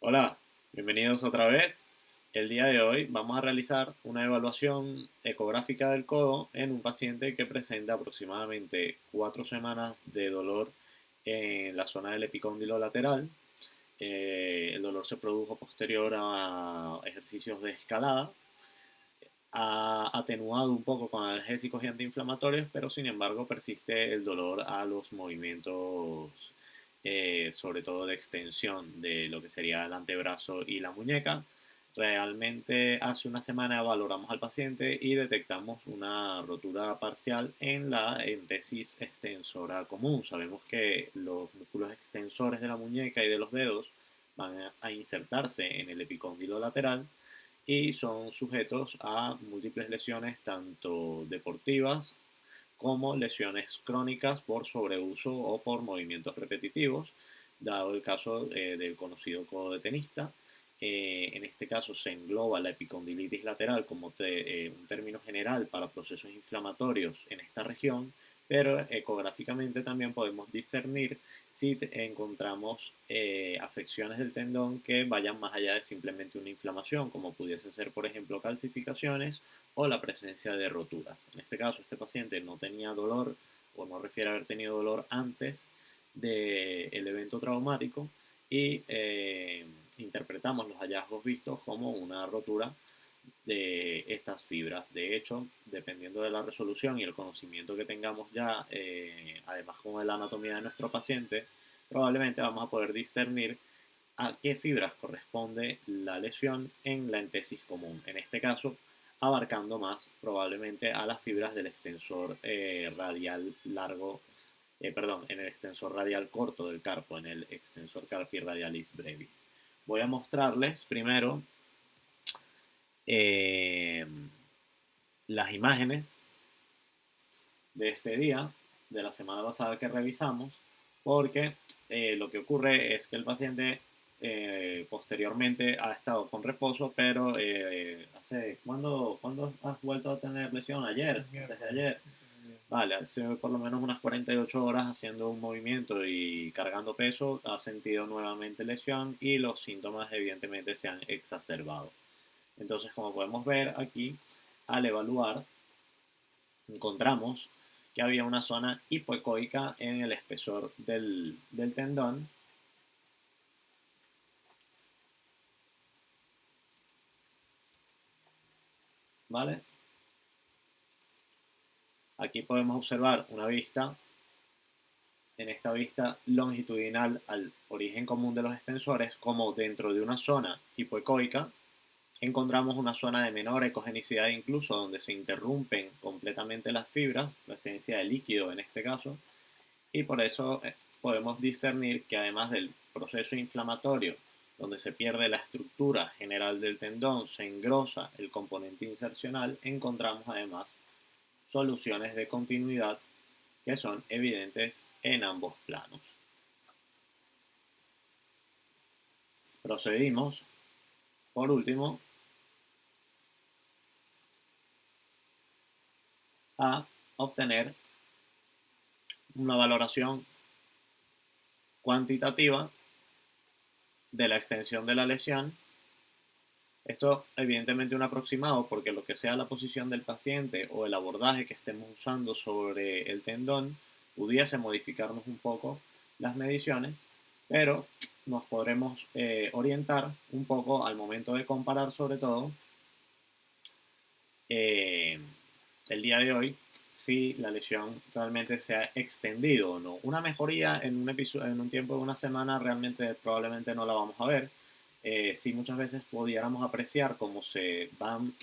Hola, bienvenidos otra vez. El día de hoy vamos a realizar una evaluación ecográfica del codo en un paciente que presenta aproximadamente 4 semanas de dolor en la zona del epicóndilo lateral. El dolor se produjo posterior a ejercicios de escalada. Ha atenuado un poco con analgésicos y antiinflamatorios, pero sin embargo persiste el dolor a los movimientos, sobre todo de extensión de lo que sería el antebrazo y la muñeca. Realmente hace una semana valoramos al paciente y detectamos una rotura parcial en la entesis extensora común. Sabemos que los músculos extensores de la muñeca y de los dedos van a insertarse en el epicóndilo lateral y son sujetos a múltiples lesiones, tanto deportivas como lesiones crónicas por sobreuso o por movimientos repetitivos, dado el caso del conocido codo de tenista. En este caso se engloba la epicondilitis lateral como un término general para procesos inflamatorios en esta región, pero ecográficamente también podemos discernir si encontramos afecciones del tendón que vayan más allá de simplemente una inflamación, como pudiesen ser, por ejemplo, calcificaciones o la presencia de roturas. En este caso, este paciente no tenía dolor o no refiere haber tenido dolor antes del evento traumático y interpretamos los hallazgos vistos como una rotura de estas fibras. De hecho, dependiendo de la resolución y el conocimiento que tengamos ya, además con la anatomía de nuestro paciente, probablemente vamos a poder discernir a qué fibras corresponde la lesión en la entesis común. En este caso, abarcando más probablemente a las fibras del extensor radial largo, perdón, en el extensor radial corto del carpo, en el extensor carpi radialis brevis. Voy a mostrarles primero eh, las imágenes de este día, de la semana pasada que revisamos, porque lo que ocurre es que el paciente posteriormente ha estado con reposo, pero ¿cuándo has vuelto a tener lesión? Ayer, desde ayer. Vale, hace por lo menos unas 48 horas haciendo un movimiento y cargando peso, ha sentido nuevamente lesión y los síntomas evidentemente se han exacerbado. Entonces, como podemos ver aquí, al evaluar, encontramos que había una zona hipoecoica en el espesor del tendón, ¿vale? Aquí podemos observar una vista, en esta vista longitudinal al origen común de los extensores, como dentro de una zona hipoecoica encontramos una zona de menor ecogenicidad incluso, donde se interrumpen completamente las fibras, presencia de líquido en este caso, y por eso podemos discernir que además del proceso inflamatorio, donde se pierde la estructura general del tendón, se engrosa el componente insercional, encontramos además soluciones de continuidad que son evidentes en ambos planos. Procedimos, por último, a obtener una valoración cuantitativa de la extensión de la lesión. Esto evidentemente un aproximado porque lo que sea la posición del paciente o el abordaje que estemos usando sobre el tendón pudiese modificarnos un poco las mediciones, pero nos podremos orientar un poco al momento de comparar, sobre todo eh, el día de hoy, si la lesión realmente se ha extendido o no. Una mejoría en un, en un tiempo de una semana realmente probablemente no la vamos a ver. Si muchas veces pudiéramos apreciar cómo se van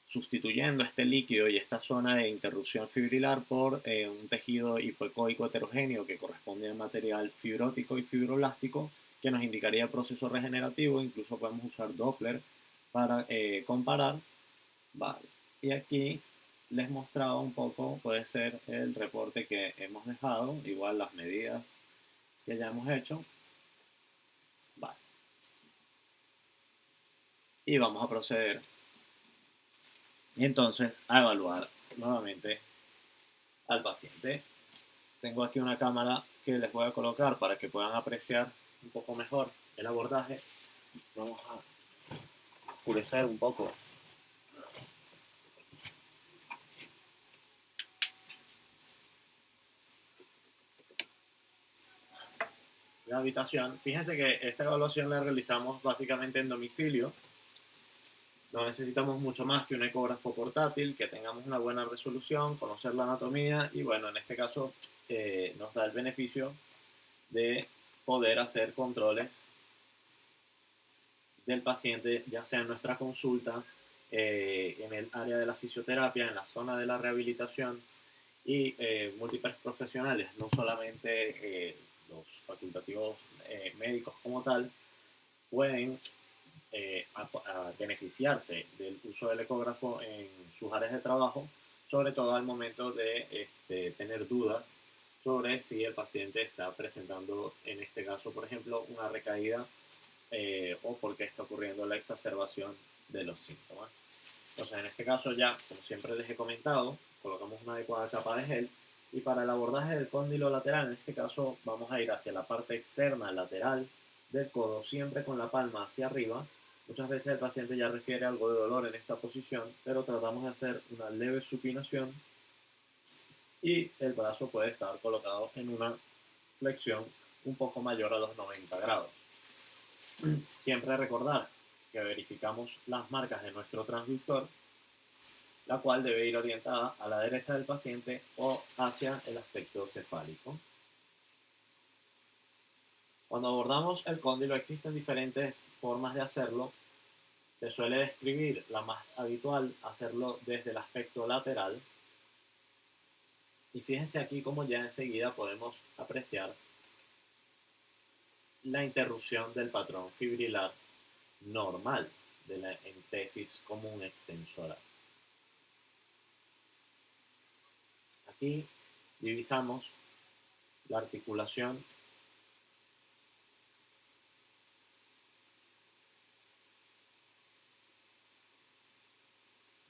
sustituyendo este líquido y esta zona de interrupción fibrilar por un tejido hipoecoico heterogéneo que corresponde al material fibrótico y fibroblástico que nos indicaría el proceso regenerativo. Incluso podemos usar Doppler para comparar. Vale. Y aquí les mostraba un poco, puede ser el reporte que hemos dejado, igual las medidas que ya hemos hecho. Vale. Y vamos a proceder entonces a evaluar nuevamente al paciente. Tengo aquí una cámara que les voy a colocar para que puedan apreciar un poco mejor el abordaje, vamos a oscurecer un poco la habitación. Fíjense que esta evaluación la realizamos básicamente en domicilio. No necesitamos mucho más que un ecógrafo portátil, que tengamos una buena resolución, conocer la anatomía y bueno, en este caso nos da el beneficio de poder hacer controles del paciente, ya sea en nuestra consulta, en el área de la fisioterapia, en la zona de la rehabilitación y múltiples profesionales, no solamente los facultativos médicos como tal, pueden a beneficiarse del uso del ecógrafo en sus áreas de trabajo, sobre todo al momento de tener dudas sobre si el paciente está presentando, en este caso, por ejemplo, una recaída o por qué está ocurriendo la exacerbación de los síntomas. Entonces, en este caso ya, como siempre les he comentado, colocamos una adecuada capa de gel y para el abordaje del cóndilo lateral, en este caso, vamos a ir hacia la parte externa lateral del codo, siempre con la palma hacia arriba. Muchas veces el paciente ya refiere algo de dolor en esta posición, pero tratamos de hacer una leve supinación y el brazo puede estar colocado en una flexión un poco mayor a los 90 grados. Siempre recordar que verificamos las marcas de nuestro transductor, la cual debe ir orientada a la derecha del paciente o hacia el aspecto cefálico. Cuando abordamos el cóndilo existen diferentes formas de hacerlo. Se suele describir la más habitual, hacerlo desde el aspecto lateral. Y fíjense aquí como ya enseguida podemos apreciar la interrupción del patrón fibrilar normal de la entesis común extensora. Aquí divisamos la articulación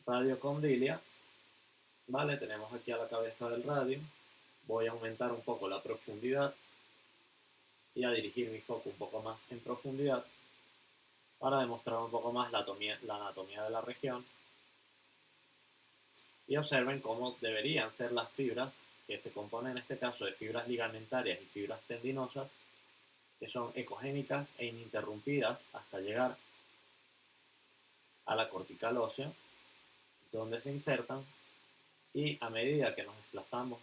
radiocondilia, ¿vale? Tenemos aquí a la cabeza del radio. Voy a aumentar un poco la profundidad y a dirigir mi foco un poco más en profundidad para demostrar un poco más la anatomía de la región. Y observen cómo deberían ser las fibras, que se componen en este caso de fibras ligamentarias y fibras tendinosas, que son ecogénicas e ininterrumpidas hasta llegar a la cortical ósea, donde se insertan, y a medida que nos desplazamos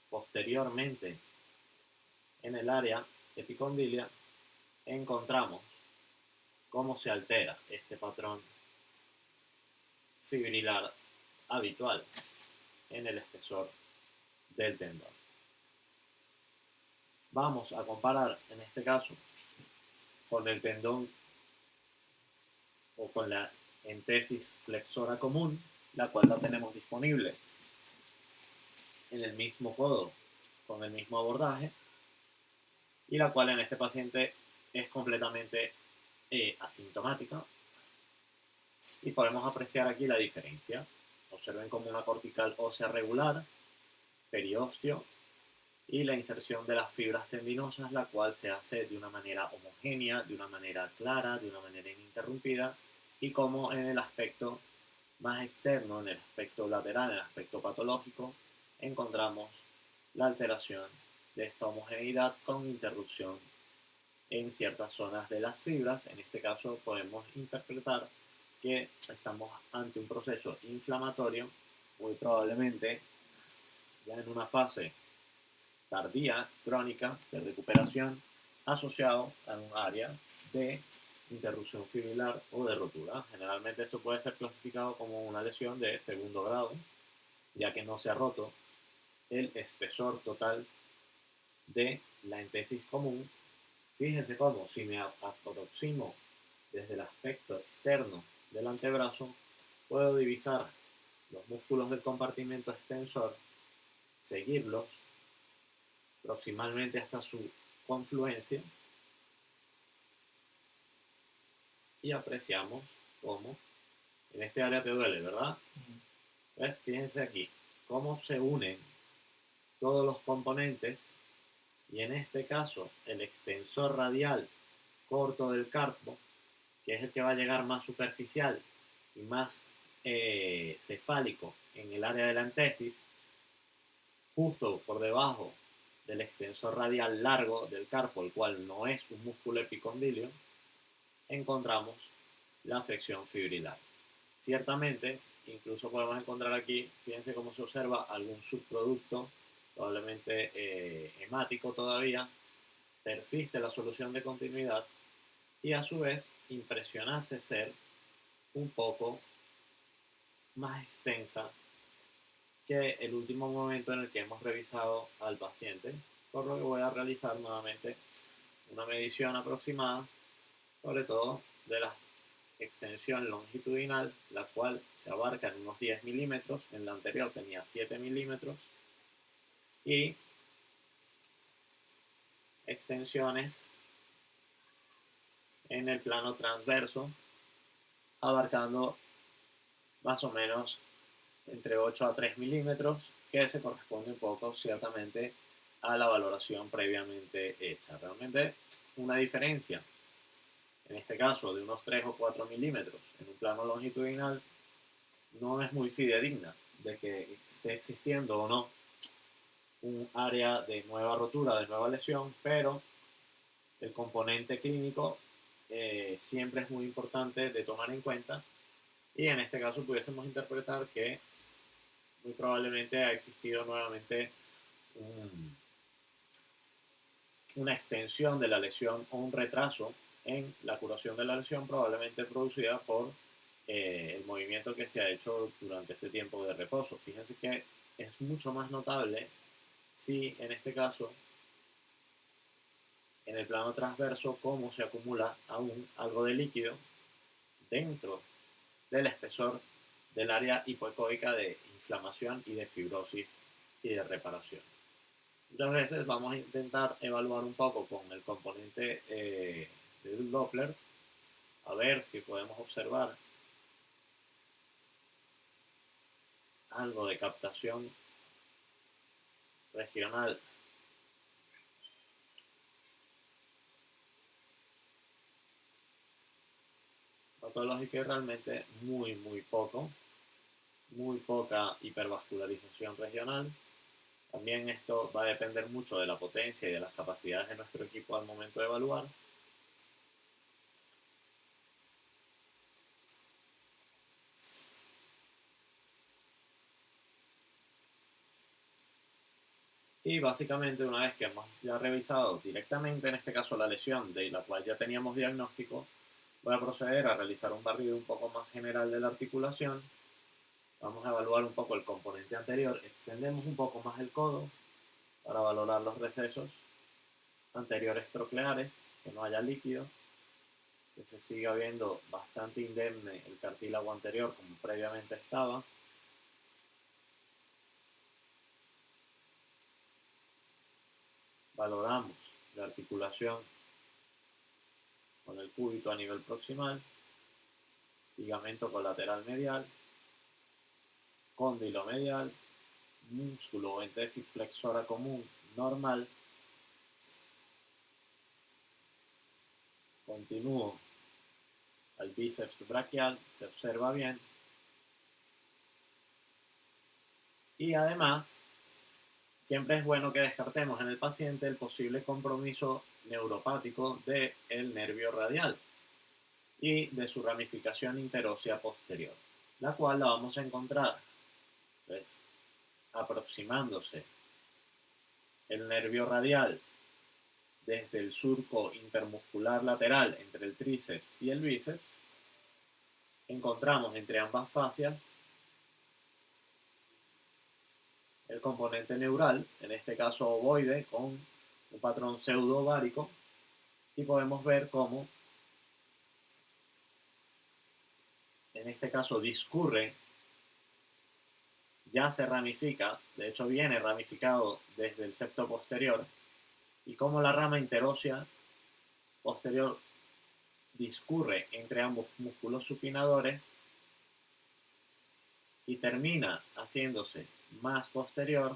posteriormente en el área epicondilia, encontramos cómo se altera este patrón fibrilar habitual en el espesor del tendón. Vamos a comparar en este caso con el tendón o con la entesis flexora común, la cual la tenemos disponible en el mismo codo con el mismo abordaje y la cual en este paciente es completamente asintomática, y podemos apreciar aquí la diferencia. Observen como una cortical ósea regular, periósteo y la inserción de las fibras tendinosas, la cual se hace de una manera homogénea, de una manera clara, de una manera ininterrumpida, y como en el aspecto más externo, en el aspecto lateral, en el aspecto patológico, encontramos la alteración de esta homogeneidad con interrupción en ciertas zonas de las fibras. En este caso podemos interpretar que estamos ante un proceso inflamatorio, muy probablemente ya en una fase tardía, crónica, de recuperación, asociado a un área de interrupción fibrilar o de rotura. Generalmente esto puede ser clasificado como una lesión de segundo grado, ya que no se ha roto el espesor total de la entesis común. Fíjense cómo si me aproximo desde el aspecto externo del antebrazo, puedo divisar los músculos del compartimento extensor, seguirlos proximalmente hasta su confluencia y apreciamos cómo en este área te duele, ¿verdad? ¿Ves? Fíjense aquí cómo se unen todos los componentes y en este caso el extensor radial corto del carpo, que es el que va a llegar más superficial y más cefálico en el área de la antesis, justo por debajo del extensor radial largo del carpo, el cual no es un músculo epicondilio, encontramos la flexión fibrilar. Ciertamente, incluso podemos encontrar aquí, fíjense cómo se observa algún subproducto, probablemente hemático todavía, persiste la solución de continuidad y a su vez impresionase ser un poco más extensa que el último momento en el que hemos revisado al paciente, por lo que voy a realizar nuevamente una medición aproximada, sobre todo de la extensión longitudinal, la cual se abarca en unos 10 milímetros, en la anterior tenía 7 milímetros, y extensiones en el plano transverso, abarcando más o menos entre 8 a 3 milímetros, que se corresponde un poco ciertamente a la valoración previamente hecha. Realmente una diferencia, en este caso de unos 3 o 4 milímetros en un plano longitudinal, no es muy fidedigna de que esté existiendo o no un área de nueva rotura, de nueva lesión, pero el componente clínico siempre es muy importante de tomar en cuenta y en este caso pudiésemos interpretar que muy probablemente ha existido nuevamente una extensión de la lesión o un retraso en la curación de la lesión, probablemente producida por el movimiento que se ha hecho durante este tiempo de reposo. Fíjense que es mucho más notable si en este caso en el plano transverso cómo se acumula aún algo de líquido dentro del espesor del área hipoecoica de inflamación y de fibrosis y de reparación. Muchas veces vamos a intentar evaluar un poco con el componente del Doppler, a ver si podemos observar algo de captación regional. Patológica y realmente muy poco, muy poca hipervascularización regional. También esto va a depender mucho de la potencia y de las capacidades de nuestro equipo al momento de evaluar. Y básicamente una vez que hemos ya revisado directamente, en este caso la lesión de la cual ya teníamos diagnóstico, voy a proceder a realizar un barrido un poco más general de la articulación. Vamos a evaluar un poco el componente anterior, extendemos un poco más el codo para valorar los recesos anteriores trocleares, que no haya líquido, que se siga viendo bastante indemne el cartílago anterior como previamente estaba. Valoramos la articulación con el cúbito a nivel proximal, ligamento colateral medial, cóndilo medial, músculo o entesis flexora común normal. Continúo al bíceps braquial, se observa bien. Y además, siempre es bueno que descartemos en el paciente el posible compromiso neuropático del nervio radial y de su ramificación interósea posterior, la cual la vamos a encontrar pues, aproximándose el nervio radial desde el surco intermuscular lateral entre el tríceps y el bíceps. Encontramos entre ambas fascias el componente neural, en este caso ovoide, con un patrón pseudo-ovárico, y podemos ver cómo en este caso discurre, ya se ramifica, de hecho viene ramificado desde el septo posterior, y cómo la rama interósea posterior discurre entre ambos músculos supinadores y termina haciéndose más posterior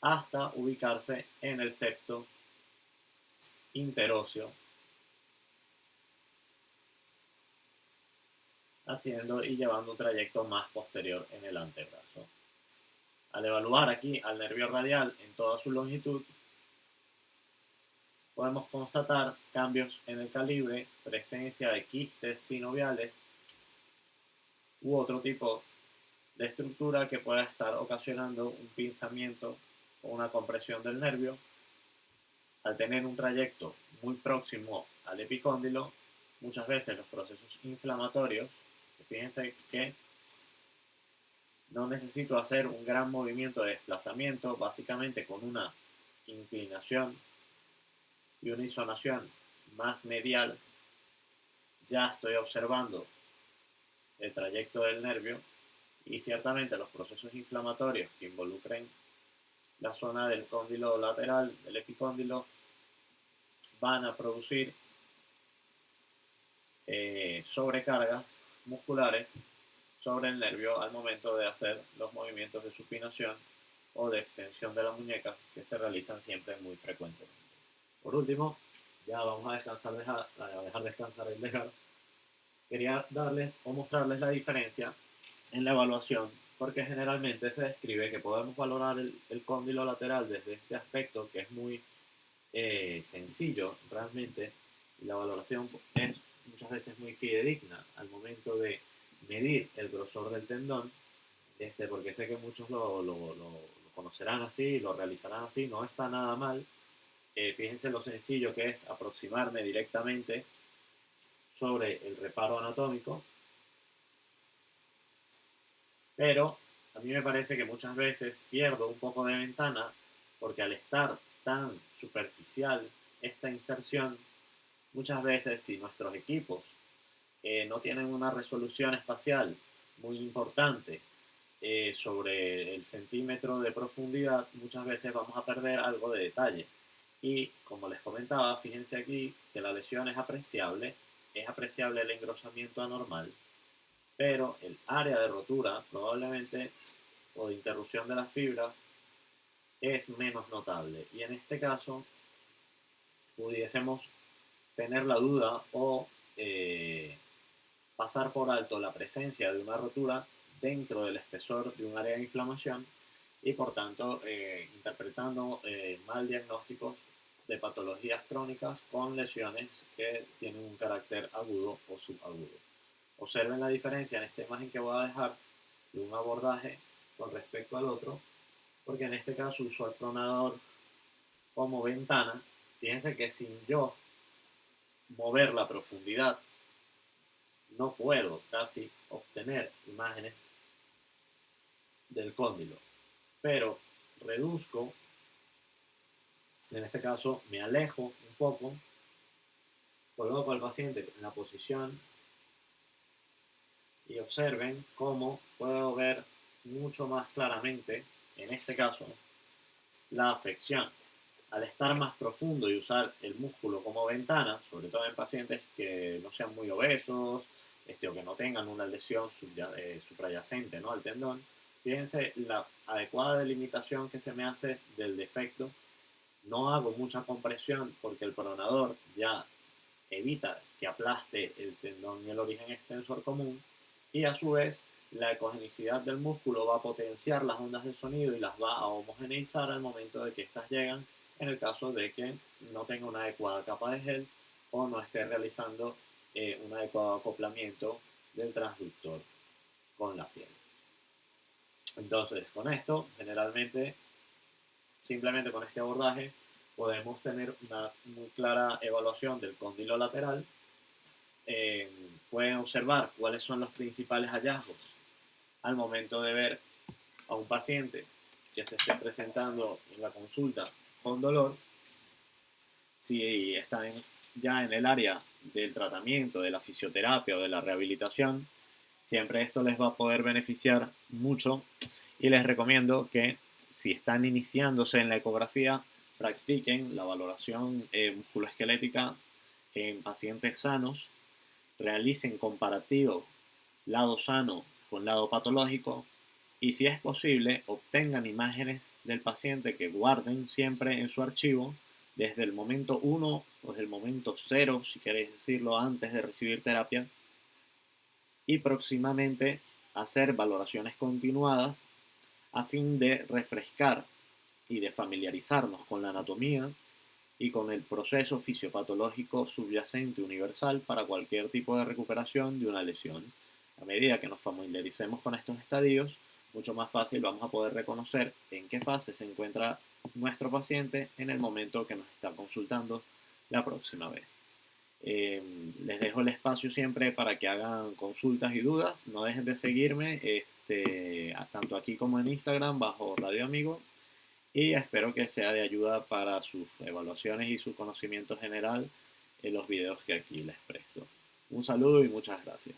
hasta ubicarse en el septo interóseo, haciendo y llevando un trayecto más posterior en el antebrazo. Al evaluar aquí al nervio radial en toda su longitud, podemos constatar cambios en el calibre, presencia de quistes sinoviales u otro tipo de estructura que pueda estar ocasionando un pinzamiento o una compresión del nervio. Al tener un trayecto muy próximo al epicóndilo, muchas veces los procesos inflamatorios, fíjense que no necesito hacer un gran movimiento de desplazamiento, básicamente con una inclinación y una isonación más medial, ya estoy observando el trayecto del nervio y ciertamente los procesos inflamatorios que involucren la zona del cóndilo lateral, del epicóndilo, van a producir sobrecargas musculares sobre el nervio al momento de hacer los movimientos de supinación o de extensión de la muñeca que se realizan siempre muy frecuentemente. Por último, ya vamos a dejar descansar el dejar. Quería darles o mostrarles la diferencia en la evaluación, porque generalmente se describe que podemos valorar el cóndilo lateral desde este aspecto que es muy sencillo realmente, y la valoración es muchas veces muy fidedigna al momento de medir el grosor del tendón, porque sé que muchos lo conocerán así, lo realizarán así, no está nada mal. Fíjense lo sencillo que es aproximarme directamente sobre el reparo anatómico, pero a mí me parece que muchas veces pierdo un poco de ventana porque al estar tan superficial esta inserción, muchas veces si nuestros equipos no tienen una resolución espacial muy importante sobre el centímetro de profundidad, muchas veces vamos a perder algo de detalle. Y como les comentaba, fíjense aquí que la lesión es apreciable el engrosamiento anormal, pero el área de rotura probablemente o de interrupción de las fibras es menos notable. Y en este caso pudiésemos tener la duda o pasar por alto la presencia de una rotura dentro del espesor de un área de inflamación y por tanto interpretando mal diagnósticos de patologías crónicas con lesiones que tienen un carácter agudo o subagudo. Observen la diferencia en esta imagen que voy a dejar de un abordaje con respecto al otro, porque en este caso uso el pronador como ventana. Fíjense que sin yo mover la profundidad no puedo casi obtener imágenes del cóndilo, pero reduzco, en este caso me alejo un poco, coloco al paciente en la posición y observen cómo puedo ver mucho más claramente, en este caso, la afección. Al estar más profundo y usar el músculo como ventana, sobre todo en pacientes que no sean muy obesos o que no tengan una lesión suprayacente, ¿no?, al tendón, fíjense la adecuada delimitación que se me hace del defecto. No hago mucha compresión porque el pronador ya evita que aplaste el tendón y el origen extensor común, y a su vez la ecogenicidad del músculo va a potenciar las ondas de sonido y las va a homogeneizar al momento de que éstas llegan, en el caso de que no tenga una adecuada capa de gel o no esté realizando un adecuado acoplamiento del transductor con la piel. Entonces, con esto, generalmente, simplemente con este abordaje, podemos tener una muy clara evaluación del cóndilo lateral. Pueden observar cuáles son los principales hallazgos al momento de ver a un paciente que se esté presentando en la consulta con dolor. Si están ya en el área del tratamiento, de la fisioterapia o de la rehabilitación, siempre esto les va a poder beneficiar mucho, y les recomiendo que si están iniciándose en la ecografía, practiquen la valoración musculoesquelética en pacientes sanos, realicen comparativo lado sano con lado patológico, y si es posible obtengan imágenes del paciente que guarden siempre en su archivo desde el momento uno o desde el momento cero, si queréis decirlo, antes de recibir terapia, y próximamente hacer valoraciones continuadas a fin de refrescar y de familiarizarnos con la anatomía y con el proceso fisiopatológico subyacente universal para cualquier tipo de recuperación de una lesión. A medida que nos familiaricemos con estos estadios, mucho más fácil vamos a poder reconocer en qué fase se encuentra nuestro paciente en el momento que nos está consultando la próxima vez. Les dejo el espacio siempre para que hagan consultas y dudas. No dejen de seguirme tanto aquí como en Instagram bajo Radio Amigo, y espero que sea de ayuda para sus evaluaciones y su conocimiento general en los videos que aquí les presto. Un saludo y muchas gracias.